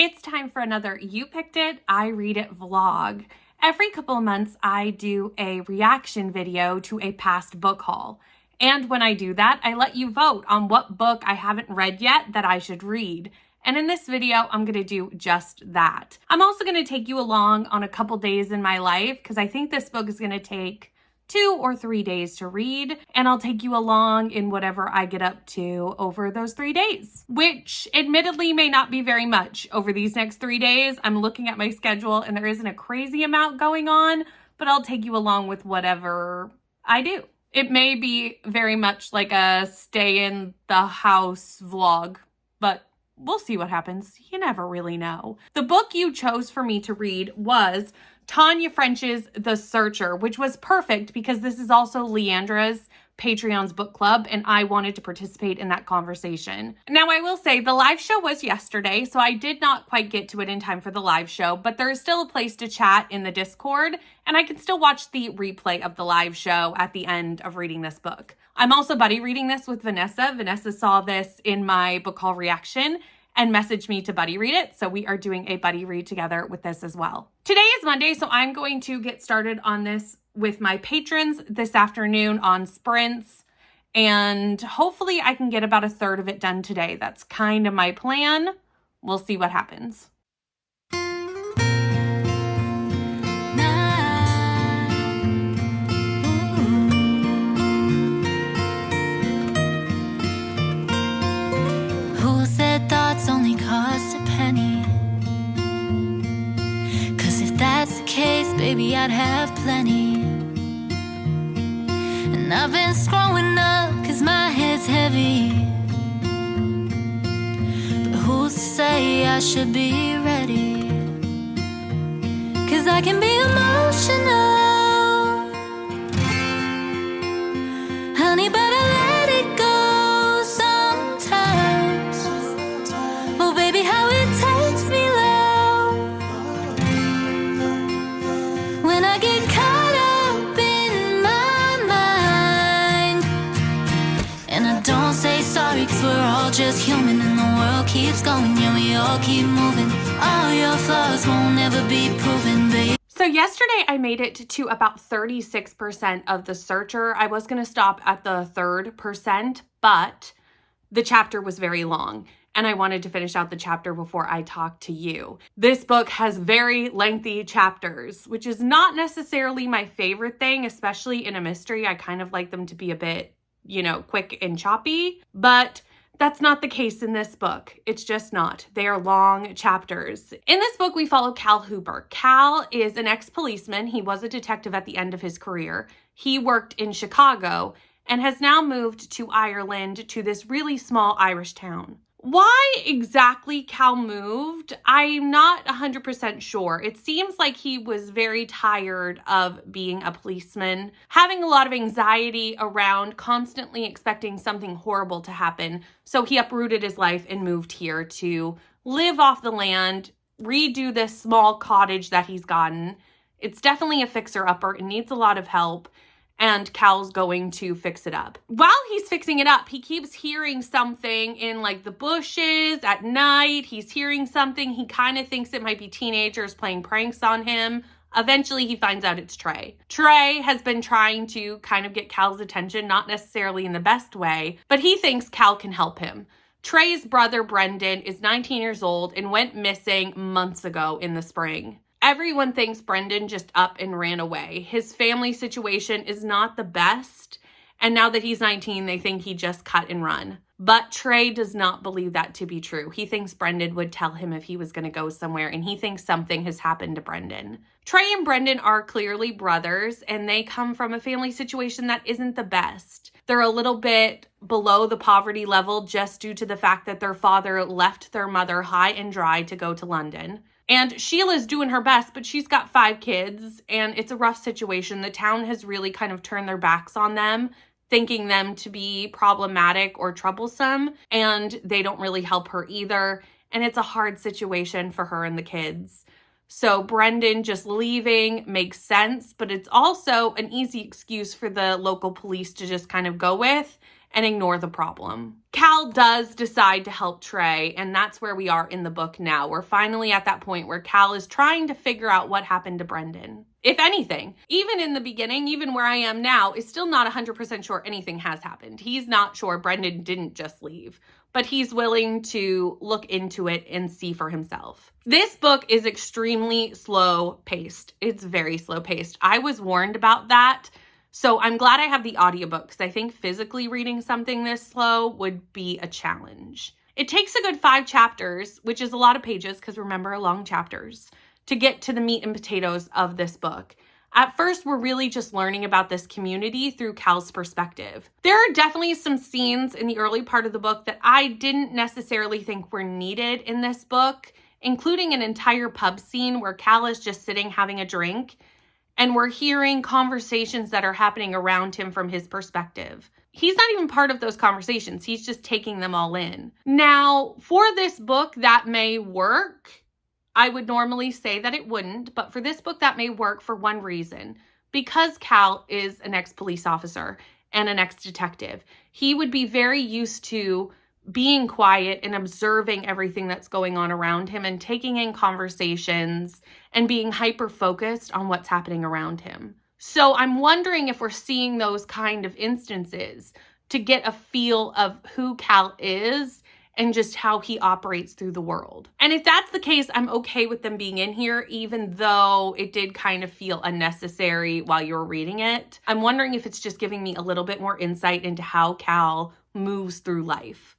It's time for another You Picked It, I Read It vlog. Every couple of months, I do a reaction video to a past book haul. And when I do that, I let you vote on what book I haven't read yet that I should read. And in this video, I'm going to do just that. I'm also going to take you along on a couple days in my life because I think this book is going to take 2 or 3 days to read, and I'll take you along in whatever I get up to over those 3 days, which admittedly may not be very much over these next 3 days. I'm looking at my schedule and there isn't a crazy amount going on, but I'll take you along with whatever I do. It may be very much like a stay in the house vlog, but we'll see what happens. You never really know. The book you chose for me to read was Tanya French's The Searcher, which was perfect because this is also Leandra's Patreon's book club, and I wanted to participate in that conversation. Now, I will say the live show was yesterday, so I did not quite get to it in time for the live show, but there is still a place to chat in the Discord, and I can still watch the replay of the live show at the end of reading this book. I'm also buddy reading this with Vanessa. Vanessa saw this in my book haul reaction and messaged me to buddy read it. So we are doing a buddy read together with this as well. Today is Monday, so I'm going to get started on this with my patrons this afternoon on sprints. And hopefully I can get about a third of it done today. That's kind of my plan. We'll see what happens. Only cost a penny. 'Cause if that's the case, baby, I'd have plenty. And I've been screwing up 'cause my head's heavy. But who's to say I should be ready? 'Cause I can be emotional, honey, but I let it go. Cause we're all just human and the world keeps going. Yeah, we all keep moving. All your flaws won't ever be proven, babe. So yesterday I made it to about 36% of The Searcher. I was going to stop at the 3rd%, but the chapter was very long and I wanted to finish out the chapter before I talked to you. This book has very lengthy chapters, which is not necessarily my favorite thing, especially in a mystery. I kind of like them to be a bit, quick and choppy, but that's not the case in this book. It's just not. They are long chapters. In this book, we follow Cal Hooper. Cal is an ex-policeman. He was a detective at the end of his career. He worked in Chicago and has now moved to Ireland, to this really small Irish town. Why exactly Cal moved, I'm not 100% sure. It seems like he was very tired of being a policeman, having a lot of anxiety around constantly expecting something horrible to happen. So he uprooted his life and moved here to live off the land, redo this small cottage that he's gotten. It's definitely a fixer-upper. It needs a lot of help. And Cal's going to fix it up. While he's fixing it up, he keeps hearing something in like the bushes at night. He's hearing something. He kind of thinks it might be teenagers playing pranks on him. Eventually, he finds out it's Trey. Trey has been trying to kind of get Cal's attention, not necessarily in the best way, but he thinks Cal can help him. Trey's brother, Brendan, is 19 years old and went missing months ago in the spring. Everyone thinks Brendan just up and ran away. His family situation is not the best, and now that he's 19, they think he just cut and run. But Trey does not believe that to be true. He thinks Brendan would tell him if he was going to go somewhere, and he thinks something has happened to Brendan. Trey and Brendan are clearly brothers, and they come from a family situation that isn't the best. They're a little bit below the poverty level just due to the fact that their father left their mother high and dry to go to London. And Sheila's doing her best, but she's got 5 kids, and it's a rough situation. The town has really kind of turned their backs on them, thinking them to be problematic or troublesome, and they don't really help her either. And it's a hard situation for her and the kids. So Brendan just leaving makes sense, but it's also an easy excuse for the local police to just kind of go with and ignore the problem. Cal does decide to help Trey, and that's where we are in the book now. We're finally at that point where Cal is trying to figure out what happened to Brendan. If anything, even in the beginning, even where I am now, is still not 100% sure anything has happened. He's not sure Brendan didn't just leave, but he's willing to look into it and see for himself. This book is extremely slow paced. It's very slow paced. I was warned about that. So I'm glad I have the audiobook because I think physically reading something this slow would be a challenge. It takes a good 5 chapters, which is a lot of pages because remember, long chapters, to get to the meat and potatoes of this book. At first, we're really just learning about this community through Cal's perspective. There are definitely some scenes in the early part of the book that I didn't necessarily think were needed in this book, including an entire pub scene where Cal is just sitting having a drink, and we're hearing conversations that are happening around him from his perspective. He's not even part of those conversations. He's just taking them all in. Now, for this book, that may work. I would normally say that it wouldn't, but for this book, that may work for one reason. Because Cal is an ex-police officer and an ex-detective, he would be very used to being quiet and observing everything that's going on around him and taking in conversations and being hyper-focused on what's happening around him. So I'm wondering if we're seeing those kind of instances to get a feel of who Cal is and just how he operates through the world. And if that's the case, I'm okay with them being in here, even though it did kind of feel unnecessary while you were reading it. I'm wondering if it's just giving me a little bit more insight into how Cal moves through life.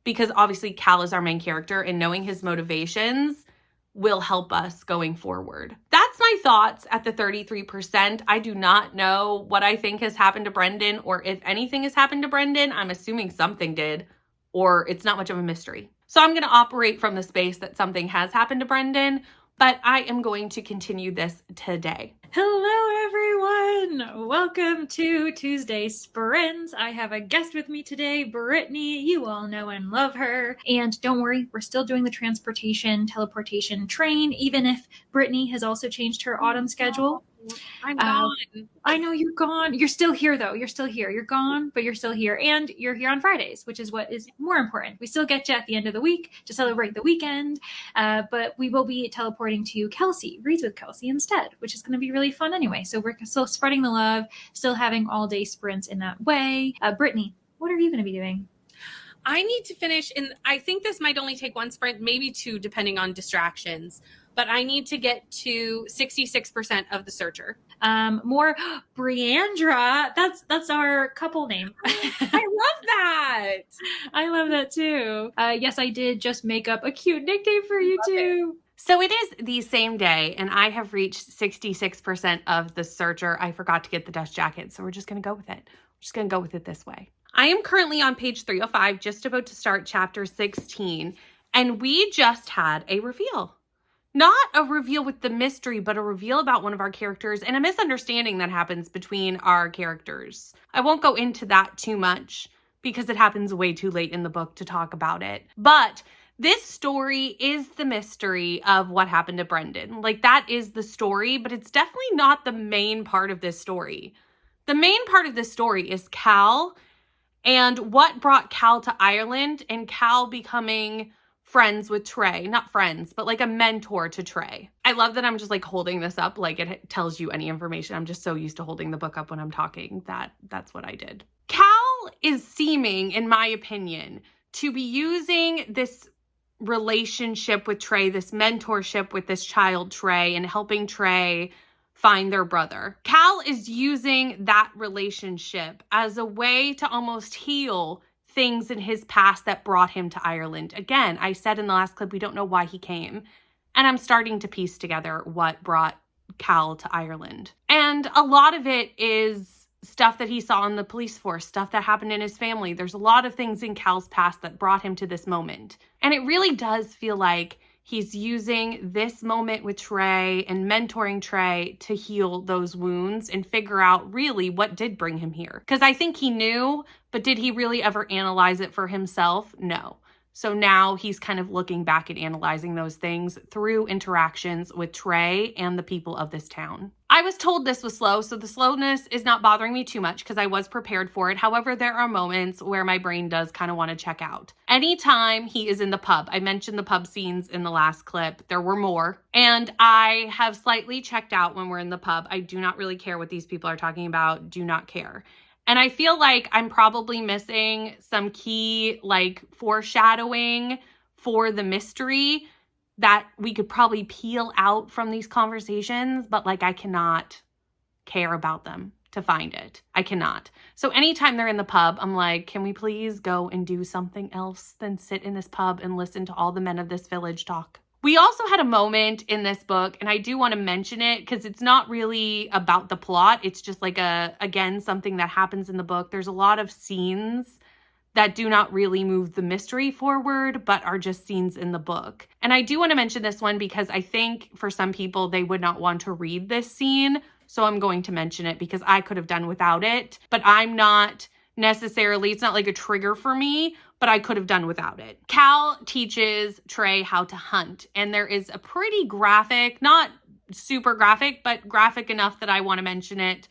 Because obviously Cal is our main character and knowing his motivations will help us going forward. That's my thoughts at the 33%. I do not know what I think has happened to Brendan or if anything has happened to Brendan. I'm assuming something did, or it's not much of a mystery. So I'm going to operate from the space that something has happened to Brendan, but I am going to continue this today. Hello, everyone. Welcome to Tuesday Sprints. I have a guest with me today, Brittany. You all know and love her. And don't worry, we're still doing the teleportation train, even if Brittany has also changed her autumn schedule. I'm gone. I know you're gone. You're still here, though. You're still here. You're gone, but you're still here. And you're here on Fridays, which is what is more important. We still get you at the end of the week to celebrate the weekend. But we will be teleporting to Kelsey, Reads with Kelsey instead, which is going to be really fun anyway. So we're still spreading the love, still having all day sprints in that way. Brittany, what are you going to be doing? I need to finish, and I think this might only take 1 sprint, maybe 2, depending on distractions. But I need to get to 66% of the Searcher. More Briandra. That's our couple name. I love that. I love that too. Yes, I did just make up a cute nickname for you too. So it is the same day, and I have reached 66% of the Searcher. I forgot to get the dust jacket, so we're just going to go with it. We're just going to go with it this way. I am currently on page 305, just about to start chapter 16, and we just had a reveal. Not a reveal with the mystery, but a reveal about one of our characters and a misunderstanding that happens between our characters. I won't go into that too much because it happens way too late in the book to talk about it. But this story is the mystery of what happened to Brendan. Like, that is the story, but it's definitely not the main part of this story. The main part of this story is Cal and what brought Cal to Ireland and Cal becoming friends with Trey. Not friends, but like a mentor to Trey. I love that I'm just like holding this up like it tells you any information. I'm just so used to holding the book up when I'm talking that that's what I did. Cal is seeming, in my opinion, to be using this relationship with Trey, this mentorship with this child Trey, and helping Trey find their brother. Cal is using that relationship as a way to almost heal things in his past that brought him to Ireland. Again, I said in the last clip, we don't know why he came. And I'm starting to piece together what brought Cal to Ireland. And a lot of it is stuff that he saw in the police force, stuff that happened in his family. There's a lot of things in Cal's past that brought him to this moment. And it really does feel like he's using this moment with Trey and mentoring Trey to heal those wounds and figure out really what did bring him here. Because I think he knew, but did he really ever analyze it for himself? No. So now he's kind of looking back and analyzing those things through interactions with Trey and the people of this town. I was told this was slow, so the slowness is not bothering me too much because I was prepared for it. However, there are moments where my brain does kind of want to check out. Anytime he is in the pub, I mentioned the pub scenes in the last clip. There were more. And I have slightly checked out when we're in the pub. I do not really care what these people are talking about. Do not care. And I feel like I'm probably missing some key like foreshadowing for the mystery that we could probably peel out from these conversations, but like I cannot care about them to find it. I cannot. So anytime they're in the pub, I'm like, can we please go and do something else than sit in this pub and listen to all the men of this village talk? We also had a moment in this book, and I do want to mention it because it's not really about the plot. It's just like again, something that happens in the book. There's a lot of scenes that do not really move the mystery forward, but are just scenes in the book. And I do want to mention this one because I think for some people, they would not want to read this scene. So I'm going to mention it because I could have done without it, but I'm not necessarily, it's not like a trigger for me, but I could have done without it. Cal teaches Trey how to hunt, and there is a pretty graphic, not super graphic, but graphic enough that I want to mention it,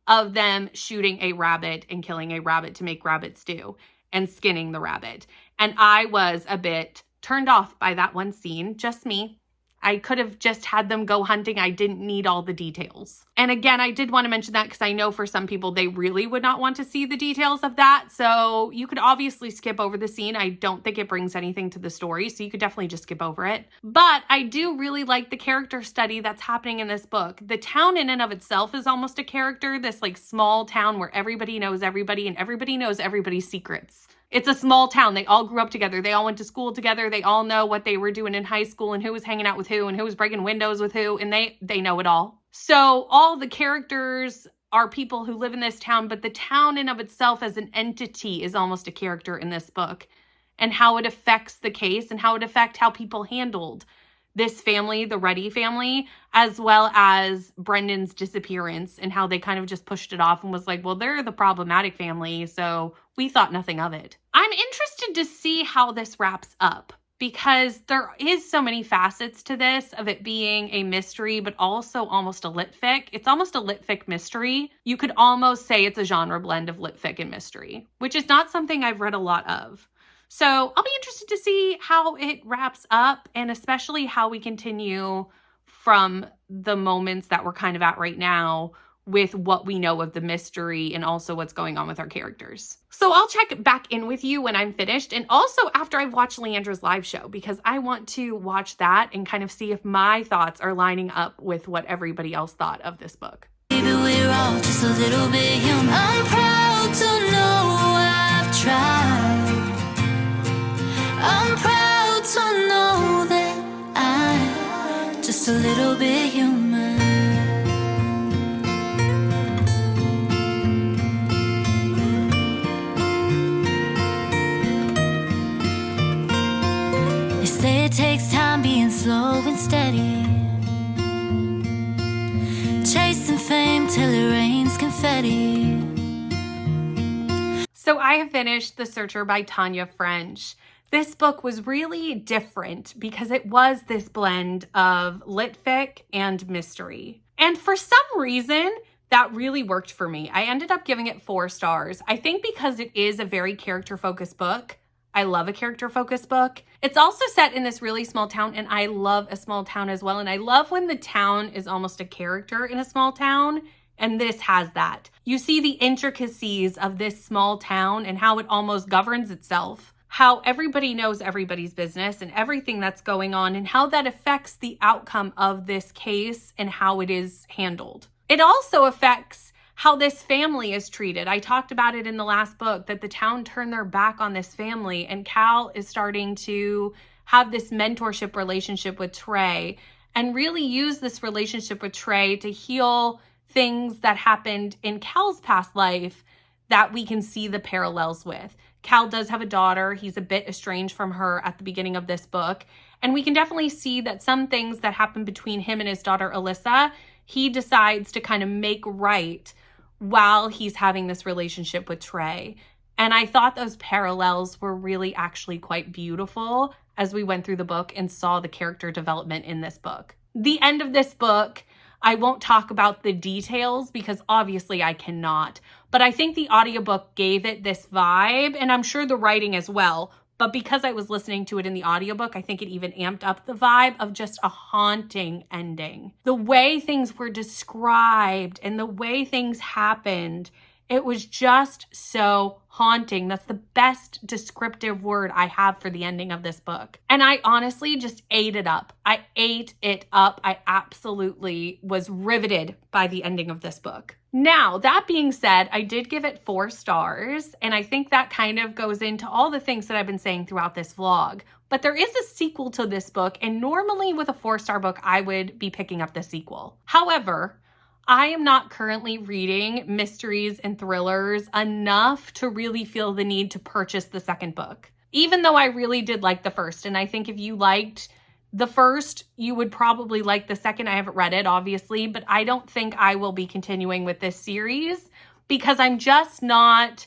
of them shooting a rabbit and killing a rabbit to make rabbit stew and skinning the rabbit. And I was a bit turned off by that one scene, just me. I could have just had them go hunting. I didn't need all the details. And again, I did want to mention that because I know for some people, they really would not want to see the details of that. So you could obviously skip over the scene. I don't think it brings anything to the story. So you could definitely just skip over it. But I do really like the character study that's happening in this book. The town in and of itself is almost a character, this like small town where everybody knows everybody and everybody knows everybody's secrets. It's a small town. They all grew up together. They all went to school together. They all know what they were doing in high school and who was hanging out with who and who was breaking windows with who. And they know it all. So all the characters are people who live in this town, but the town in of itself as an entity is almost a character in this book, and how it affects the case and how it affects how people handled this family, the Reddy family, as well as Brendan's disappearance and how they kind of just pushed it off and was like, well, they're the problematic family, so we thought nothing of it. I'm interested to see how this wraps up because there is so many facets to this of it being a mystery, but also almost a lit fic. It's almost a lit fic mystery. You could almost say it's a genre blend of lit fic and mystery, which is not something I've read a lot of. So I'll be interested to see how it wraps up, and especially how we continue from the moments that we're kind of at right now with what we know of the mystery and also what's going on with our characters. So I'll check back in with you when I'm finished, and also after I've watched Leandra's live show, because I want to watch that and kind of see if my thoughts are lining up with what everybody else thought of this book. Maybe we're all just a little bit human. I'm proud to know I've tried. I'm proud to know that I'm just a little bit human. They say it takes time being slow and steady, chasing fame till it rains confetti. So I have finished The Searcher by Tanya French. This book was really different because it was this blend of lit fic and mystery. And for some reason, that really worked for me. I ended up giving it 4 stars. I think because it is a very character-focused book. I love a character-focused book. It's also set in this really small town, and I love a small town as well. And I love when the town is almost a character in a small town, and this has that. You see the intricacies of this small town and how it almost governs itself. How everybody knows everybody's business and everything that's going on, and how that affects the outcome of this case and how it is handled. It also affects how this family is treated. I talked about it in the last book, that the town turned their back on this family, and Cal is starting to have this mentorship relationship with Trey and really use this relationship with Trey to heal things that happened in Cal's past life that we can see the parallels with. Cal does have a daughter. He's a bit estranged from her at the beginning of this book. And we can definitely see that some things that happen between him and his daughter, Alyssa, he decides to kind of make right while he's having this relationship with Trey. And I thought those parallels were really actually quite beautiful as we went through the book and saw the character development in this book. The end of this book, I won't talk about the details because obviously I cannot. But I think the audiobook gave it this vibe, and I'm sure the writing as well. But because I was listening to it in the audiobook, I think it even amped up the vibe of just a haunting ending. The way things were described and the way things happened, it was just so haunting. That's the best descriptive word I have for the ending of this book. And I honestly just ate it up. I ate it up. I absolutely was riveted by the ending of this book. Now, that being said, I did give it 4 stars, and I think that kind of goes into all the things that I've been saying throughout this vlog. But there is a sequel to this book, and normally with a 4-star book, I would be picking up the sequel. However, I am not currently reading mysteries and thrillers enough to really feel the need to purchase the second book, even though I really did like the first. And I think if you liked the first, you would probably like the second. I haven't read it, obviously, but I don't think I will be continuing with this series because I'm just not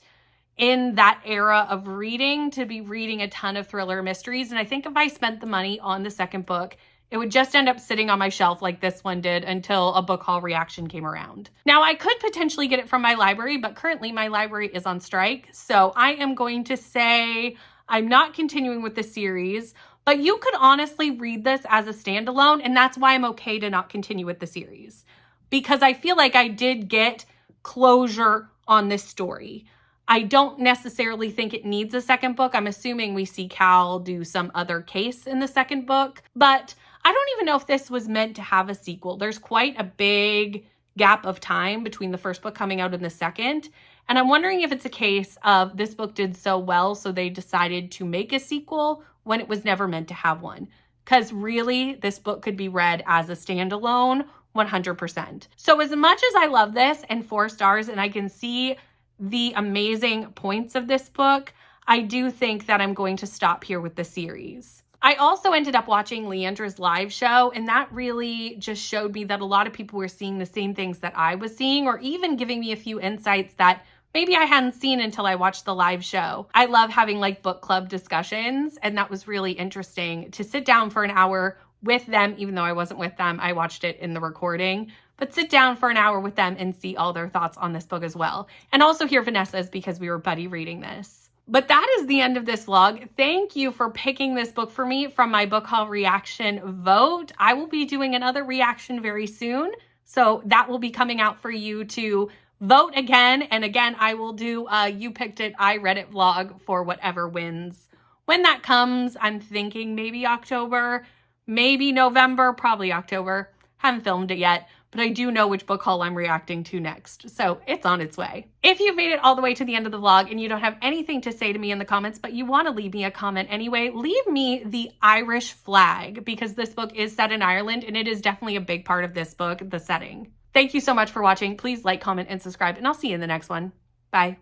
in that era of reading to be reading a ton of thriller mysteries. And I think if I spent the money on the second book, it would just end up sitting on my shelf like this one did until a book haul reaction came around. Now, I could potentially get it from my library, but currently my library is on strike. So I am going to say I'm not continuing with the series, but you could honestly read this as a standalone, and that's why I'm okay to not continue with the series. Because I feel like I did get closure on this story. I don't necessarily think it needs a second book. I'm assuming we see Cal do some other case in the second book, but I don't even know if this was meant to have a sequel. There's quite a big gap of time between the first book coming out and the second. And I'm wondering if it's a case of this book did so well, so they decided to make a sequel when it was never meant to have one. Because really, this book could be read as a standalone 100%. So as much as I love this and 4 stars, and I can see the amazing points of this book, I do think that I'm going to stop here with the series. I also ended up watching Leandra's live show, and that really just showed me that a lot of people were seeing the same things that I was seeing, or even giving me a few insights that maybe I hadn't seen until I watched the live show. I love having like book club discussions, and that was really interesting to sit down for an hour with them, even though I wasn't with them. I watched it in the recording, but sit down for an hour with them and see all their thoughts on this book as well. And also hear Vanessa's because we were buddy reading this. But that is the end of this vlog. Thank you for picking this book for me from my book haul reaction vote. I will be doing another reaction very soon, so that will be coming out for you to vote again. And again, I will do a You Picked It, I Read It vlog for whatever wins. When that comes, I'm thinking maybe October, maybe November, probably October. Haven't filmed it yet, but I do know which book haul I'm reacting to next, so it's on its way. If you've made it all the way to the end of the vlog and you don't have anything to say to me in the comments, but you want to leave me a comment anyway, leave me the Irish flag, because this book is set in Ireland and it is definitely a big part of this book, the setting. Thank you so much for watching. Please like, comment, and subscribe, and I'll see you in the next one. Bye.